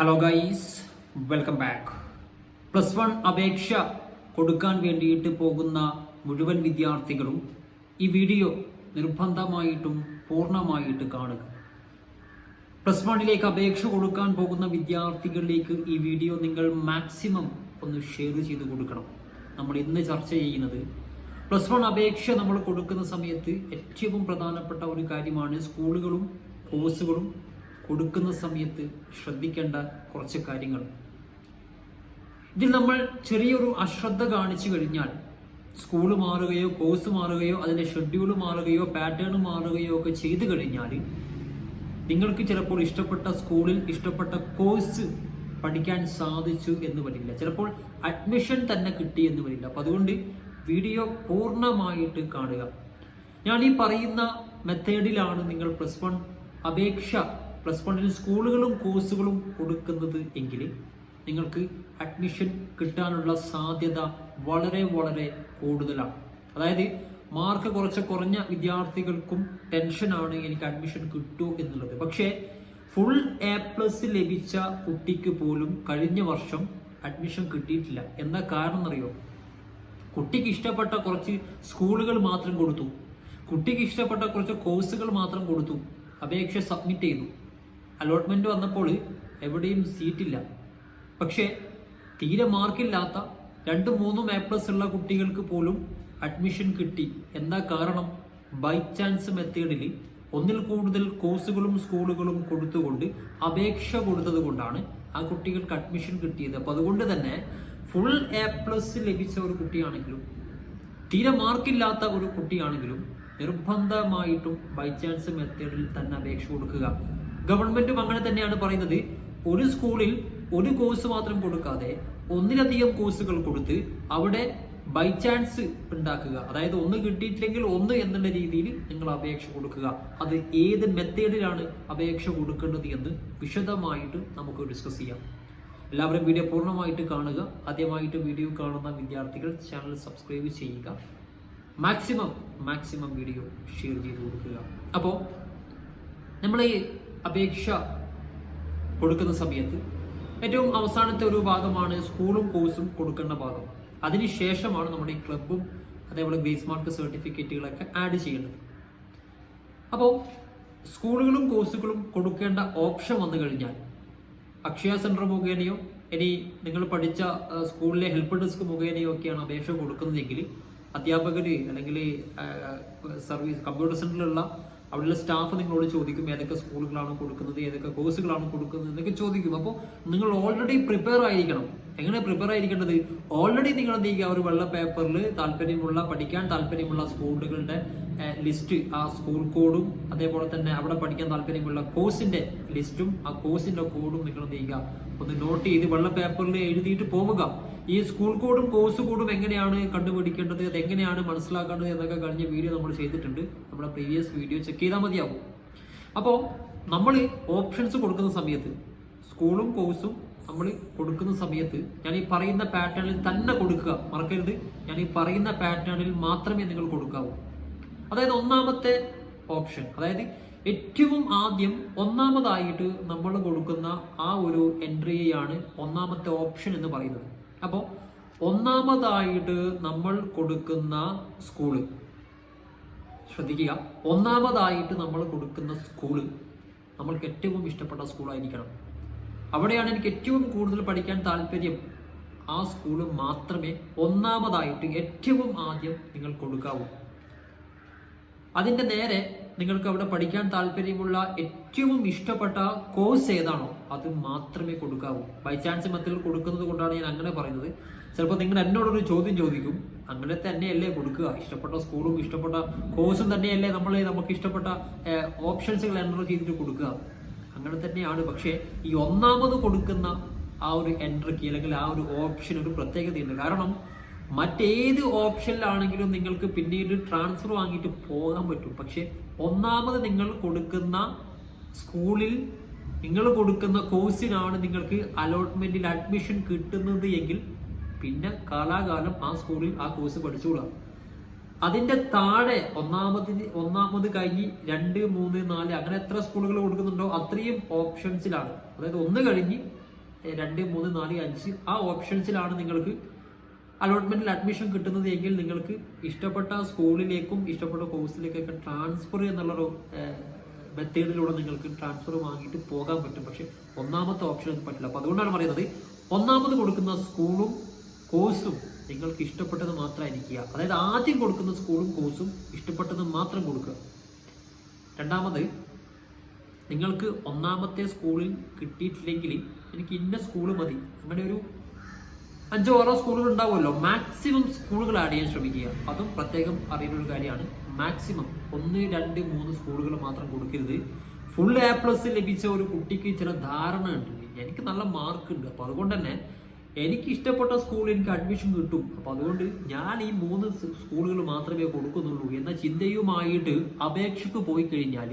Hello guys, welcome back. +1 അപേക്ഷ കൊടുക്കാൻ വേണ്ടിയിട്ട് പോകുന്ന മുഴുവൻ വിദ്യാർത്ഥികളും ഈ വീഡിയോ നിർബന്ധമായിട്ടും പൂർണ്ണമായിട്ട് കാണുക. +1ലേക്ക് അപേക്ഷ കൊടുക്കാൻ പോകുന്ന വിദ്യാർത്ഥികളിലേക്ക് ഈ വീഡിയോ നിങ്ങൾ മാക്സിമം ഒന്ന് ഷെയർ ചെയ്ത് കൊടുക്കണം. നമ്മൾ ഇന്ന് ചർച്ച ചെയ്യുന്നത് +1 അപേക്ഷ നമ്മൾ കൊടുക്കുന്ന സമയത്ത് ഏറ്റവും പ്രധാനപ്പെട്ട ഒരു കാര്യമാണ് സ്കൂളുകളും കോഴ്സുകളും കൊടുക്കുന്ന സമയത്ത് ശ്രദ്ധിക്കേണ്ട കുറച്ച് കാര്യങ്ങൾ. ഇതിൽ നമ്മൾ ചെറിയൊരു അശ്രദ്ധ കാണിച്ചു കഴിഞ്ഞാൽ സ്കൂൾ മാറുകയോ കോഴ്സ് മാറുകയോ അതിൻ്റെ ഷെഡ്യൂൾ മാറുകയോ പാറ്റേൺ മാറുകയോ ഒക്കെ ചെയ്തു കഴിഞ്ഞാൽ നിങ്ങൾക്ക് ചിലപ്പോൾ ഇഷ്ടപ്പെട്ട സ്കൂളിൽ ഇഷ്ടപ്പെട്ട കോഴ്സ് പഠിക്കാൻ സാധിച്ചു എന്ന് വരില്ല, ചിലപ്പോൾ അഡ്മിഷൻ തന്നെ കിട്ടി എന്ന് വരില്ല. അപ്പം അതുകൊണ്ട് വീഡിയോ പൂർണ്ണമായിട്ട് കാണുക. ഞാൻ ഈ പറയുന്ന മെത്തേഡിലാണ് നിങ്ങൾ +1 അപേക്ഷ +1ൽ സ്കൂളുകളും കോഴ്സുകളും കൊടുക്കുന്നത് എങ്കിൽ നിങ്ങൾക്ക് അഡ്മിഷൻ കിട്ടാനുള്ള സാധ്യത വളരെ വളരെ കൂടുതലാണ്. അതായത് മാർക്ക് കുറഞ്ഞ വിദ്യാർത്ഥികൾക്കും ടെൻഷനാണ് എനിക്ക് അഡ്മിഷൻ കിട്ടൂ എന്നുള്ളത്. പക്ഷേ ഫുൾ A+ ലഭിച്ച കുട്ടിക്ക് പോലും കഴിഞ്ഞ വർഷം അഡ്മിഷൻ കിട്ടിയിട്ടില്ല. എന്താ കാരണം എന്നറിയോ? കുട്ടിക്ക് ഇഷ്ടപ്പെട്ട കുറച്ച് സ്കൂളുകൾ മാത്രം കൊടുത്തു, കുട്ടിക്ക് ഇഷ്ടപ്പെട്ട കുറച്ച് കോഴ്സുകൾ മാത്രം കൊടുത്തു, അപേക്ഷ സബ്മിറ്റ് ചെയ്തു. അലോട്ട്മെന്റ് വന്നപ്പോൾ എവിടെയും സീറ്റില്ല. പക്ഷേ തീരെ മാർക്കില്ലാത്ത 2-3 A+ ഉള്ള കുട്ടികൾക്ക് പോലും അഡ്മിഷൻ കിട്ടി. എന്താ കാരണം? ബൈ ചാൻസ് മെത്തേഡിൽ ഒന്നിൽ കൂടുതൽ കോഴ്സുകളും സ്കൂളുകളും കൊടുത്തുകൊണ്ട് അപേക്ഷ കൊടുത്തത് കൊണ്ടാണ് ആ കുട്ടികൾക്ക് അഡ്മിഷൻ കിട്ടിയത്. അപ്പോൾ അതുകൊണ്ട് തന്നെ ഫുൾ A+ ലഭിച്ച ഒരു കുട്ടിയാണെങ്കിലും തീരെ മാർക്കില്ലാത്ത ഒരു കുട്ടിയാണെങ്കിലും നിർബന്ധമായിട്ടും ബൈ ചാൻസ് മെത്തേഡിൽ തന്നെ അപേക്ഷ കൊടുക്കുക. ഗവൺമെന്റും അങ്ങനെ തന്നെയാണ് പറയുന്നത്. ഒരു സ്കൂളിൽ ഒരു കോഴ്സ് മാത്രം കൊടുക്കാതെ ഒന്നിലധികം കോഴ്സുകൾ കൊടുത്ത് അവിടെ ബൈ ചാൻസ് ഉണ്ടാക്കുക. അതായത് ഒന്ന് കിട്ടിയിട്ടില്ലെങ്കിൽ ഒന്ന് എന്നുള്ള രീതിയിൽ നിങ്ങൾ അപേക്ഷ കൊടുക്കുക. അത് ഏത് മെത്തേഡിലാണ് അപേക്ഷ കൊടുക്കേണ്ടത് എന്ന് വിശദമായിട്ട് നമുക്ക് ഡിസ്കസ് ചെയ്യാം. എല്ലാവരും വീഡിയോ പൂർണ്ണമായിട്ട് കാണുക. ആദ്യമായിട്ട് വീഡിയോ കാണുന്ന വിദ്യാർത്ഥികൾ ചാനൽ സബ്സ്ക്രൈബ് ചെയ്യുക. മാക്സിമം വീഡിയോ ഷെയർ ചെയ്ത് കൊടുക്കുക. അപ്പോൾ നമ്മൾ ഈ അപേക്ഷ കൊടുക്കുന്ന സമയത്ത് ഏറ്റവും അവസാനത്തെ ഒരു ഭാഗമാണ് സ്കൂളും കോഴ്സും കൊടുക്കേണ്ട ഭാഗം. അതിനുശേഷമാണ് നമ്മുടെ ഈ ക്ലബും അതേപോലെ ഗ്രേസ് മാർക്ക് സർട്ടിഫിക്കറ്റുകളൊക്കെ ആഡ് ചെയ്യേണ്ടത്. അപ്പോൾ സ്കൂളുകളും കോഴ്സുകളും കൊടുക്കേണ്ട ഓപ്ഷൻ വന്നു കഴിഞ്ഞാൽ അക്ഷയ സെന്റർ മുഖേനയോ ഇനി നിങ്ങൾ പഠിച്ച സ്കൂളിലെ ഹെൽപ്പ് ഡെസ്ക് മുഖേനയോ ഒക്കെയാണ് അപേക്ഷ കൊടുക്കുന്നതെങ്കിൽ അധ്യാപകർ അല്ലെങ്കിൽ സർവീസ് കമ്പ്യൂട്ടർ സെന്ററിലുള്ള അവിടെയുള്ള സ്റ്റാഫ് നിങ്ങളോട് ചോദിക്കും ഏതൊക്കെ സ്കൂളുകളാണ് കൊടുക്കുന്നത്, ഏതൊക്കെ കോഴ്സുകളാണ് കൊടുക്കുന്നത് എന്നൊക്കെ ചോദിക്കും. അപ്പോൾ നിങ്ങൾ ഓൾറെഡി പ്രിപ്പയർ ആയിരിക്കണം. എങ്ങനെ പ്രിപ്പയർ ആയിരിക്കേണ്ടത്? ഓൾറെഡി നിങ്ങൾ എന്ത് ചെയ്യുക, ഒരു വെള്ള പേപ്പറിൽ പഠിക്കാൻ താല്പര്യമുള്ള സ്കൂളുകളുടെ ലിസ്റ്റ്, ആ സ്കൂൾ കോഡും അതേപോലെ തന്നെ അവിടെ പഠിക്കാൻ താല്പര്യമുള്ള കോഴ്സിന്റെ ലിസ്റ്റും ആ കോഴ്സിന്റെ കോഡും നിങ്ങൾ എന്ത് ചെയ്യുക, ഒന്ന് നോട്ട് ചെയ്ത് വെള്ള പേപ്പറിൽ എഴുതിയിട്ട് പോവുക. ഈ സ്കൂൾ കോഡും കോഴ്സ് കോഡും എങ്ങനെയാണ് കണ്ടുപിടിക്കേണ്ടത്, അത് എങ്ങനെയാണ് മനസ്സിലാക്കേണ്ടത് എന്നൊക്കെ കഴിഞ്ഞ വീഡിയോ നമ്മൾ ചെയ്തിട്ടുണ്ട്. നമ്മുടെ പ്രീവിയസ് വീഡിയോ ചെക്ക് ചെയ്താൽ മതിയാവും. അപ്പോൾ നമ്മൾ ഓപ്ഷൻസ് കൊടുക്കുന്ന സമയത്ത് സ്കൂളും കോഴ്സും നമ്മൾ കൊടുക്കുന്ന സമയത്ത് ഞാൻ ഈ പറയുന്ന പാറ്റേണിൽ തന്നെ കൊടുക്കുക. മറക്കരുത്, ഞാൻ ഈ പറയുന്ന പാറ്റേണിൽ മാത്രമേ നിങ്ങൾ കൊടുക്കാവൂ. അതായത് ഒന്നാമത്തെ ഓപ്ഷൻ, അതായത് ഏറ്റവും ആദ്യം ഒന്നാമതായിട്ട് നമ്മൾ കൊടുക്കുന്ന ആ ഒരു എൻട്രിയാണ് ഒന്നാമത്തെ ഓപ്ഷൻ എന്ന് പറയുന്നത്. അപ്പോൾ ഒന്നാമതായിട്ട് നമ്മൾ കൊടുക്കുന്ന സ്കൂള് ശ്രദ്ധിക്കുക. ഒന്നാമതായിട്ട് നമ്മൾ കൊടുക്കുന്ന സ്കൂള് നമ്മൾക്ക് ഏറ്റവും ഇഷ്ടപ്പെട്ട സ്കൂളായിരിക്കണം. അവിടെയാണ് എനിക്ക് ഏറ്റവും കൂടുതൽ പഠിക്കാൻ താല്പര്യം. ആ സ്കൂള് മാത്രമേ ഒന്നാമതായിട്ട് ഏറ്റവും ആദ്യം നിങ്ങൾ കൊടുക്കാവൂ. അതിൻ്റെ നേരെ നിങ്ങൾക്ക് അവിടെ പഠിക്കാൻ താല്പര്യമുള്ള ഏറ്റവും ഇഷ്ടപ്പെട്ട കോഴ്സ് ഏതാണോ അത് മാത്രമേ കൊടുക്കാവൂ. ബൈ ചാൻസ് മെത്തേഡിൽ കൊടുക്കുന്നത് കൊണ്ടാണ് ഞാൻ അങ്ങനെ പറയുന്നത്. ചിലപ്പോൾ നിങ്ങൾ എന്നോടൊരു ചോദ്യം ചോദിക്കും, അങ്ങനെ തന്നെയല്ലേ കൊടുക്കുക? ഇഷ്ടപ്പെട്ട സ്കൂളും ഇഷ്ടപ്പെട്ട കോഴ്സും തന്നെയല്ലേ നമുക്ക് ഇഷ്ടപ്പെട്ട ഓപ്ഷൻസുകൾ എൻ്റർ ചെയ്തിട്ട് കൊടുക്കുക? അങ്ങനെ തന്നെയാണ്. പക്ഷേ ഈ ഒന്നാമത് കൊടുക്കുന്ന ആ ഒരു എൻട്രിക്ക് അല്ലെങ്കിൽ ആ ഒരു ഓപ്ഷൻ ഒരു പ്രത്യേകതയുണ്ട്. കാരണം മറ്റേത് ഓപ്ഷനിലാണെങ്കിലും നിങ്ങൾക്ക് പിന്നീട് ട്രാൻസ്ഫർ വാങ്ങിയിട്ട് പോകാൻ പറ്റും. പക്ഷെ ഒന്നാമത് നിങ്ങൾ കൊടുക്കുന്ന സ്കൂളിൽ നിങ്ങൾ കൊടുക്കുന്ന കോഴ്സിനാണ് നിങ്ങൾക്ക് അലോട്ട്മെന്റിൽ അഡ്മിഷൻ കിട്ടുന്നത് എങ്കിൽ പിന്നെ കാലാകാലം ആ സ്കൂളിൽ ആ കോഴ്സ് പഠിച്ചുകൂടാം. അതിന്റെ താഴെ ഒന്നാമത് കഴിഞ്ഞ് 2, 3, 4 അങ്ങനെ എത്ര സ്കൂളുകൾ കൊടുക്കുന്നുണ്ടോ അത്രയും ഓപ്ഷൻസിലാണ്. അതായത് 1 കഴിഞ്ഞ് 2, 3, 4, 5 ആ ഓപ്ഷൻസിലാണ് നിങ്ങൾക്ക് അലോട്ട്മെന്റിൽ അഡ്മിഷൻ കിട്ടുന്നത് എങ്കിൽ നിങ്ങൾക്ക് ഇഷ്ടപ്പെട്ട സ്കൂളിലേക്കും ഇഷ്ടപ്പെട്ട കോഴ്സിലേക്കൊക്കെ ട്രാൻസ്ഫർ എന്നുള്ളൊരു മെത്തേഡിലൂടെ നിങ്ങൾക്ക് ട്രാൻസ്ഫർ വാങ്ങിയിട്ട് പോകാൻ പറ്റും. പക്ഷെ ഒന്നാമത്തെ ഓപ്ഷൻ അത് പറ്റില്ല. അപ്പോൾ അതുകൊണ്ടാണ് പറയുന്നത് ഒന്നാമത് കൊടുക്കുന്ന സ്കൂളും കോഴ്സും നിങ്ങൾക്ക് ഇഷ്ടപ്പെട്ടത് മാത്രമായിരിക്കുക. അതായത് ആദ്യം കൊടുക്കുന്ന സ്കൂളും കോഴ്സും ഇഷ്ടപ്പെട്ടത് മാത്രം കൊടുക്കുക. രണ്ടാമത്, നിങ്ങൾക്ക് ഒന്നാമത്തെ സ്കൂളിൽ കിട്ടിയിട്ടില്ലെങ്കിൽ എനിക്ക് ഇന്ന സ്കൂൾ മതി, അങ്ങനെ ഒരു 5 6 സ്കൂളുകൾ ഉണ്ടാവുമല്ലോ, മാക്സിമം സ്കൂളുകൾ ആഡ് ചെയ്യാൻ ശ്രമിക്കുക. അതും പ്രത്യേകം അറിയുന്ന ഒരു കാര്യമാണ്. മാക്സിമം 1, 2, 3 സ്കൂളുകൾ മാത്രം കൊടുക്കരുത്. ഫുൾ A+ ലഭിച്ച ഒരു കുട്ടിക്ക് ചില ധാരണ ഉണ്ട്, എനിക്ക് നല്ല മാർക്ക് ഉണ്ട്, അപ്പോൾ അതുകൊണ്ട് തന്നെ എനിക്ക് ഇഷ്ടപ്പെട്ട സ്കൂളിൽ എനിക്ക് അഡ്മിഷൻ കിട്ടും, അപ്പോൾ അതുകൊണ്ട് ഞാൻ ഈ 3 സ്കൂളുകൾ മാത്രമേ കൊടുക്കുന്നുള്ളൂ എന്ന ചിന്തയുമായിട്ട് അപേക്ഷയ്ക്ക് പോയി കഴിഞ്ഞാൽ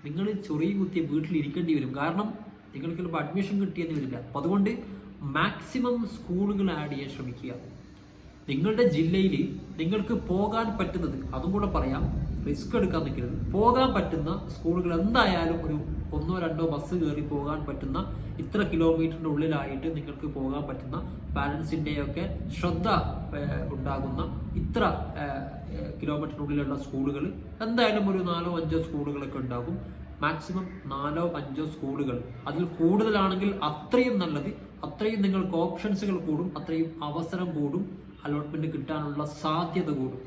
നിങ്ങൾ ചൊറിയും കുത്തി വീട്ടിലിരിക്കേണ്ടി വരും. കാരണം നിങ്ങൾക്ക് ചിലപ്പോൾ അഡ്മിഷൻ കിട്ടിയെന്ന് വരില്ല. അപ്പം അതുകൊണ്ട് മാക്സിമം സ്കൂളുകൾ ആഡ് ചെയ്യാൻ ശ്രമിക്കുക. നിങ്ങളുടെ ജില്ലയിൽ നിങ്ങൾക്ക് പോകാൻ പറ്റുന്നത്, അതും കൂടെ പറയാം, റിസ്ക് എടുക്കാൻ നിൽക്കരുത്. പോകാൻ പറ്റുന്ന സ്കൂളുകൾ എന്തായാലും ഒരു 1 2 ബസ് കയറി പോകാൻ പറ്റുന്ന, ഇത്ര കിലോമീറ്ററിൻ്റെ ഉള്ളിലായിട്ട് നിങ്ങൾക്ക് പോകാൻ പറ്റുന്ന, പാരൻസിൻ്റെയൊക്കെ ശ്രദ്ധ ഉണ്ടാകുന്ന ഇത്ര കിലോമീറ്ററിനുള്ളിലുള്ള സ്കൂളുകൾ എന്തായാലും ഒരു 4 5 സ്കൂളുകളൊക്കെ ഉണ്ടാകും. മാക്സിമം 4 5 സ്കൂളുകൾ, അതിൽ കൂടുതലാണെങ്കിൽ അത്രയും നല്ലത്. അത്രയും നിങ്ങൾക്ക് ഓപ്ഷൻസുകൾ കൂടും, അത്രയും അവസരം കൂടും, അലോട്ട്മെന്റ് കിട്ടാനുള്ള സാധ്യത കൂടും.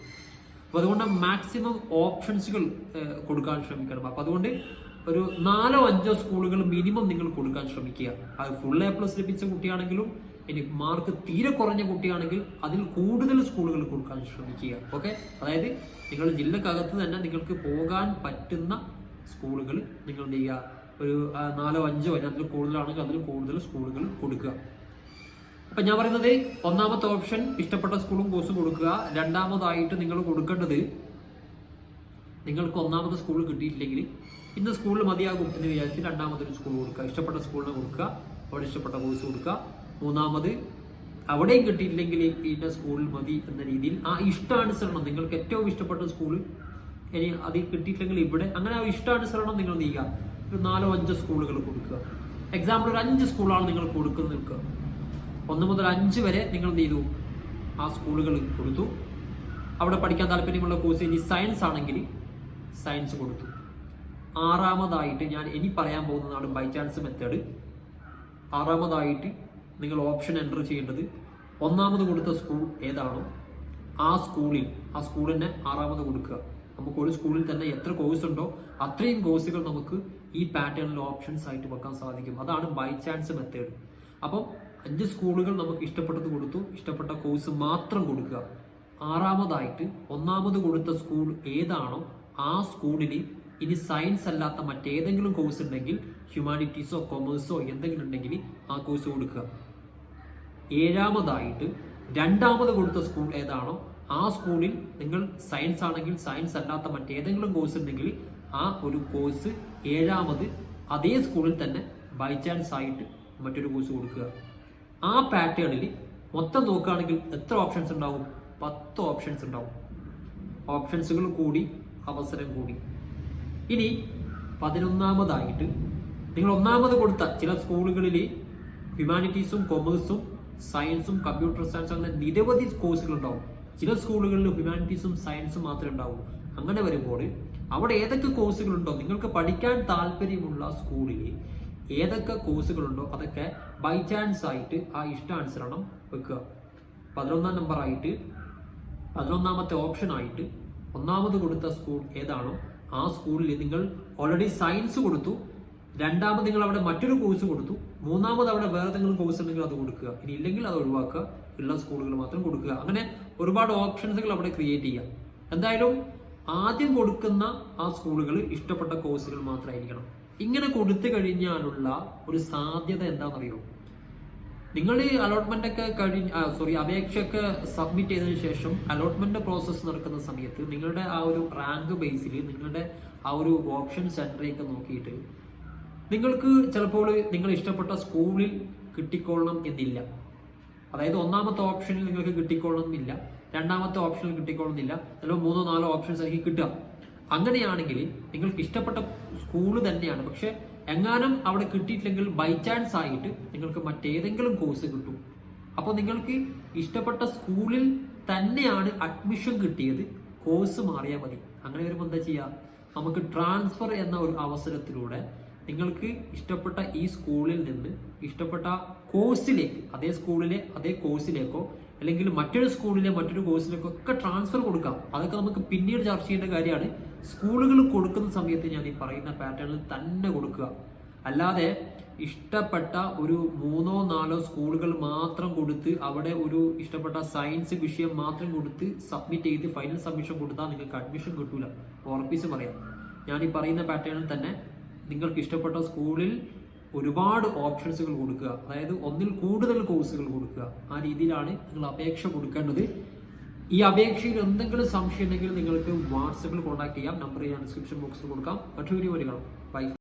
അപ്പോൾ അതുകൊണ്ട് മാക്സിമം ഓപ്ഷൻസുകൾ കൊടുക്കാൻ ശ്രമിക്കണം. അപ്പം അതുകൊണ്ട് ഒരു 4 5 സ്കൂളുകൾ മിനിമം നിങ്ങൾ കൊടുക്കാൻ ശ്രമിക്കുക. അത് ഫുൾ A+ ലഭിച്ച കുട്ടിയാണെങ്കിലും ഇനി മാർക്ക് തീരെ കുറഞ്ഞ കുട്ടിയാണെങ്കിൽ അതിൽ കൂടുതൽ സ്കൂളുകൾ കൊടുക്കാൻ ശ്രമിക്കുക. ഓക്കെ, അതായത് നിങ്ങളുടെ ജില്ലക്കകത്ത് തന്നെ നിങ്ങൾക്ക് പോകാൻ പറ്റുന്ന സ്കൂളുകൾ നിങ്ങൾ എന്ത് ചെയ്യുക, ഒരു 4 5 അതിൽ കൂടുതലാണെങ്കിൽ അതിൽ കൂടുതൽ സ്കൂളുകൾ കൊടുക്കുക. അപ്പം ഞാൻ പറയുന്നത് ഒന്നാമത്തെ ഓപ്ഷൻ ഇഷ്ടപ്പെട്ട സ്കൂളും കോഴ്സും കൊടുക്കുക. രണ്ടാമതായിട്ട് നിങ്ങൾ കൊടുക്കേണ്ടത്, നിങ്ങൾക്ക് ഒന്നാമത്തെ സ്കൂൾ കിട്ടിയിട്ടില്ലെങ്കിൽ ഇന്ന് സ്കൂളിൽ മതിയാകും എന്ന് വിചാരിച്ച് രണ്ടാമതൊരു സ്കൂൾ കൊടുക്കുക. ഇഷ്ടപ്പെട്ട സ്കൂളിനെ കൊടുക്കുക, അവിടെ ഇഷ്ടപ്പെട്ട കോഴ്സ് കൊടുക്കുക. മൂന്നാമത് അവിടെയും കിട്ടിയിട്ടില്ലെങ്കിൽ ഇന്ന സ്കൂളിൽ മതി എന്ന രീതിയിൽ ആ ഇഷ്ടാനുസരണം നിങ്ങൾക്ക് ഏറ്റവും ഇഷ്ടപ്പെട്ട സ്കൂൾ, ഇനി അത് കിട്ടിയിട്ടില്ലെങ്കിൽ ഇവിടെ, അങ്ങനെ ആ ഇഷ്ടാനുസരണം നിങ്ങൾ നീക്കുക. ഒരു 4 5 സ്കൂളുകൾ കൊടുക്കുക. എക്സാമ്പിൾ ഒരു 5 സ്കൂളാണ് നിങ്ങൾ കൊടുക്കുന്നത് നിൽക്കുക. 1 മുതൽ 5 വരെ നിങ്ങൾ എന്ത് ചെയ്തു, ആ സ്കൂളുകൾ കൊടുത്തു. അവിടെ പഠിക്കാൻ താല്പര്യമുള്ള കോഴ്സ് ഇനി സയൻസ് ആണെങ്കിൽ സയൻസ് കൊടുത്തു. ആറാമതായിട്ട് ഞാൻ ഇനി പറയാൻ പോകുന്നതാണ് ബൈ ചാൻസ് മെത്തേഡ്. ആറാമതായിട്ട് നിങ്ങൾ ഓപ്ഷൻ എൻ്റർ ചെയ്യേണ്ടത്, ഒന്നാമത് കൊടുത്ത സ്കൂൾ ഏതാണോ ആ സ്കൂളിനെ ആറാമത് കൊടുക്കുക. നമുക്ക് ഒരു സ്കൂളിൽ തന്നെ എത്ര കോഴ്സ് ഉണ്ടോ അത്രയും കോഴ്സുകൾ നമുക്ക് ഈ പാറ്റേണിൽ ഓപ്ഷൻസ് ആയിട്ട് വെക്കാൻ സാധിക്കും. അതാണ് ബൈ ചാൻസ് മെത്തേഡ്. അപ്പം 5 സ്കൂളുകൾ നമുക്ക് ഇഷ്ടപ്പെട്ടത് കൊടുത്തു, ഇഷ്ടപ്പെട്ട കോഴ്സ് മാത്രം കൊടുക്കുക. ആറാമതായിട്ട് ഒന്നാമത് കൊടുത്ത സ്കൂൾ ഏതാണോ ആ സ്കൂളിന് ഇനി സയൻസ് അല്ലാത്ത മറ്റേതെങ്കിലും കോഴ്സ് ഉണ്ടെങ്കിൽ, ഹ്യൂമാനിറ്റീസോ കൊമേഴ്സോ എന്തെങ്കിലും ഉണ്ടെങ്കിൽ ആ കോഴ്സ് കൊടുക്കുക. ഏഴാമതായിട്ട് രണ്ടാമത് കൊടുത്ത സ്കൂൾ ഏതാണോ ആ സ്കൂളിൽ നിങ്ങൾ സയൻസ് ആണെങ്കിൽ സയൻസ് അല്ലാത്ത മറ്റേതെങ്കിലും കോഴ്സ് ഉണ്ടെങ്കിൽ ആ ഒരു കോഴ്സ് ഏഴാമത് അതേ സ്കൂളിൽ തന്നെ ബൈ ചാൻസ് ആയിട്ട് മറ്റൊരു കോഴ്സ് കൊടുക്കുക. ആ പാറ്റേണിൽ മൊത്തം നോക്കുകയാണെങ്കിൽ എത്ര ഓപ്ഷൻസ് ഉണ്ടാവും? 10 ഓപ്ഷൻസ് ഉണ്ടാവും. ഓപ്ഷൻസുകൾ കൂടി അവസരം കൂടി. ഇനി 11ാമതായിട്ട് നിങ്ങൾ ഒന്നാമത് കൊടുത്ത ചില സ്കൂളുകളിൽ ഹ്യൂമാനിറ്റീസും കൊമേഴ്സും സയൻസും കമ്പ്യൂട്ടർ സയൻസ് അങ്ങനെ നിരവധി കോഴ്സുകൾ ഉണ്ടാവും. ചില സ്കൂളുകളിൽ ഹ്യൂമാനിറ്റീസും സയൻസും മാത്രമേ ഉണ്ടാവൂ. അങ്ങനെ വരുമ്പോൾ അവിടെ ഏതൊക്കെ കോഴ്സുകളുണ്ടോ, നിങ്ങൾക്ക് പഠിക്കാൻ താല്പര്യമുള്ള സ്കൂളിൽ ഏതൊക്കെ കോഴ്സുകളുണ്ടോ അതൊക്കെ ബൈ ചാൻസ് ആയിട്ട് ആ ഇഷ്ടാനുസരണം വെക്കുക. 11ാം നമ്പറായിട്ട് 11ാമത്തെ ഓപ്ഷനായിട്ട് ഒന്നാമത് കൊടുത്ത സ്കൂൾ ഏതാണോ ആ സ്കൂളിൽ നിങ്ങൾ ഓൾറെഡി സയൻസ് കൊടുത്തു, രണ്ടാമത് നിങ്ങൾ അവിടെ മറ്റൊരു കോഴ്സ് കൊടുത്തു, മൂന്നാമത് അവിടെ വേറെ എന്തെങ്കിലും കോഴ്സ് ഉണ്ടെങ്കിൽ അത് കൊടുക്കുക. ഇനി ഇല്ലെങ്കിൽ അത് ഒഴിവാക്കുക, ഉള്ള സ്കൂളുകൾ മാത്രം കൊടുക്കുക. അങ്ങനെ ഒരുപാട് ഓപ്ഷൻസുകൾ അവിടെ ക്രിയേറ്റ് ചെയ്യുക. എന്തായാലും ആദ്യം കൊടുക്കുന്ന ആ സ്കൂളുകൾ ഇഷ്ടപ്പെട്ട കോഴ്സുകൾ മാത്രമായിരിക്കണം. ഇങ്ങനെ കൊടുത്തു കഴിഞ്ഞാലുള്ള ഒരു സാധ്യത എന്താണെന്നറിയോ? നിങ്ങൾ ഈ അലോട്ട്മെന്റ് ഒക്കെ അപേക്ഷയൊക്കെ സബ്മിറ്റ് ചെയ്തതിനു ശേഷം അലോട്ട്മെന്റ് പ്രോസസ്സ് നടക്കുന്ന സമയത്ത് നിങ്ങളുടെ ആ ഒരു റാങ്ക് ബേസിൽ നിങ്ങളുടെ ആ ഒരു ഓപ്ഷൻ സെന്ററിയൊക്കെ നോക്കിയിട്ട് നിങ്ങൾക്ക് ചിലപ്പോൾ നിങ്ങൾ ഇഷ്ടപ്പെട്ട സ്കൂളിൽ കിട്ടിക്കൊള്ളണം എന്നില്ല. അതായത് ഒന്നാമത്തെ ഓപ്ഷനിൽ നിങ്ങൾക്ക് കിട്ടിക്കൊള്ളണം എന്നില്ല, രണ്ടാമത്തെ ഓപ്ഷനിൽ കിട്ടിക്കൊള്ളണം എന്നില്ല, ചിലപ്പോൾ 3 4 ഓപ്ഷൻസ് ആയിരിക്കും കിട്ടുക. അങ്ങനെയാണെങ്കിൽ നിങ്ങൾക്ക് ഇഷ്ടപ്പെട്ട സ്കൂൾ തന്നെയാണ്, പക്ഷെ എങ്ങാനും അവിടെ കിട്ടിയിട്ടില്ലെങ്കിൽ ബൈ ചാൻസ് ആയിട്ട് നിങ്ങൾക്ക് മറ്റേതെങ്കിലും കോഴ്സ് കിട്ടും. അപ്പോൾ നിങ്ങൾക്ക് ഇഷ്ടപ്പെട്ട സ്കൂളിൽ തന്നെയാണ് അഡ്മിഷൻ കിട്ടിയത്, കോഴ്സ് മാറിയാൽ മതി. അങ്ങനെ വരുമ്പോൾ എന്താ ചെയ്യുക, നമുക്ക് ട്രാൻസ്ഫർ എന്ന ഒരു അവസരത്തിലൂടെ നിങ്ങൾക്ക് ഇഷ്ടപ്പെട്ട ഈ സ്കൂളിൽ നിന്ന് ഇഷ്ടപ്പെട്ട കോഴ്സിലേക്ക്, അതേ സ്കൂളിലെ അതേ കോഴ്സിലേക്കോ അല്ലെങ്കിൽ മറ്റൊരു സ്കൂളിലെ മറ്റൊരു കോഴ്സിലേക്കോ ഒക്കെ ട്രാൻസ്ഫർ കൊടുക്കാം. അതൊക്കെ നമുക്ക് പിന്നീട് ചർച്ച ചെയ്യേണ്ട കാര്യമാണ്. സ്കൂളുകൾ കൊടുക്കുന്ന സമയത്ത് ഞാൻ ഈ പറയുന്ന പാറ്റേണിൽ തന്നെ കൊടുക്കുക. അല്ലാതെ ഇഷ്ടപ്പെട്ട ഒരു 3-4 സ്കൂളുകൾ മാത്രം കൊടുത്ത് അവിടെ ഒരു ഇഷ്ടപ്പെട്ട സയൻസ് വിഷയം മാത്രം കൊടുത്ത് സബ്മിറ്റ് ചെയ്ത് ഫൈനൽ സബ്മിഷൻ കൊടുത്താൽ നിങ്ങൾക്ക് അഡ്മിഷൻ കിട്ടൂല, ഉറപ്പിച്ച് പറയാം. ഞാൻ ഈ പറയുന്ന പാറ്റേണിൽ തന്നെ നിങ്ങൾക്ക് ഇഷ്ടപ്പെട്ട സ്കൂളിൽ ഒരുപാട് ഓപ്ഷൻസുകൾ കൊടുക്കുക, അതായത് ഒന്നിൽ കൂടുതൽ കോഴ്സുകൾ കൊടുക്കുക. ആ രീതിയിലാണ് നിങ്ങൾ അപേക്ഷ കൊടുക്കേണ്ടത്. ഈ അപേക്ഷയിൽ എന്തെങ്കിലും സംശയം ഉണ്ടെങ്കിൽ നിങ്ങൾക്ക് വാട്സപ്പിൽ കോൺടാക്ട് ചെയ്യാം. നമ്പർ ഞാൻ ഡിസ്ക്രിപ്ഷൻ ബോക്സിൽ കൊടുക്കാം. മറ്റൊരു വീഡിയോ കാണാം. ബൈ.